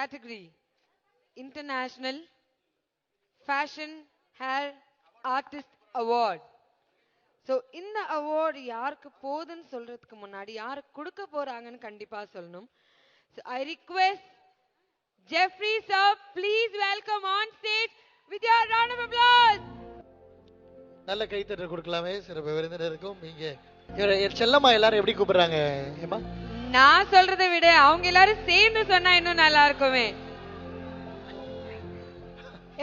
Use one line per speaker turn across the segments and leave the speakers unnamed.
category International Fashion Hair Artist Award. So இந்த award யாருக்கு போகுதுன்னு சொல்றதுக்கு முன்னாடி யாருக்கு கொடுக்க போறாங்கன்னு கண்டிப்பா சொல்லணும். So I request Jeffrey sir, please welcome on stage with your round of applause.
நல்ல கைத்தட்டல் கொடுக்கலாமே சிறப்பு விருந்தினருக்கும். நீங்க செல்லம்மா எல்லாரும் எப்படி கூப்பிடுறாங்க? ஏமா
நான் சொல்றதை விட அவங்க எல்லாரும் சேர்ந்து சொன்னா இன்னும் நல்லா இருக்குமே.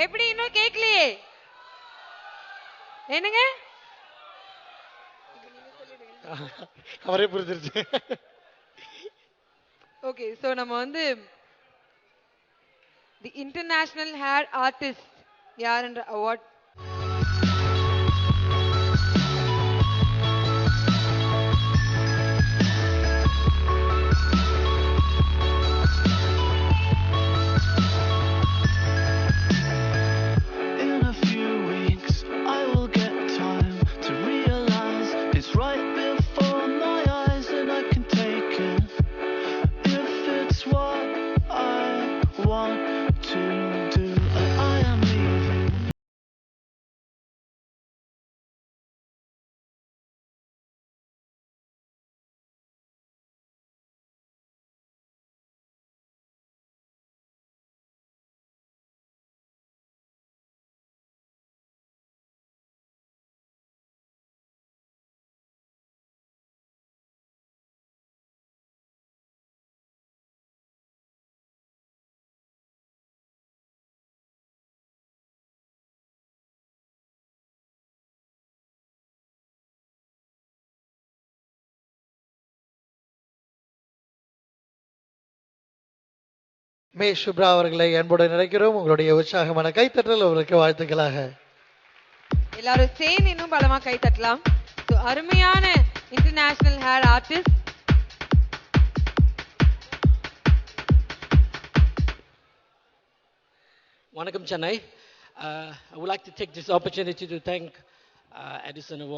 எப்படி இன்னும் கேட்கலையே? என்னங்க?
அவரே புரிஞ்சிருச்சு.
ஓகே, சோ நம்ம வந்து தி இன்டர்நேஷனல் ஹேர் ஆர்டிஸ்ட் யாருன்ற அவார்ட்
மே சுப்ரா அவர்களை அன்புடன் நினைக்கிறோம். உங்களுடைய உற்சாகமான கைத்தட்டல் அவருக்கு வாழ்த்துக்களாக.
எல்லாரும் சேர்ந்து இன்னும் பலமா கை தட்டலாம். ஸோ அருமையான international hair artist.
Vanakkam Chennai. I would like to take this opportunity to thank Edison Award.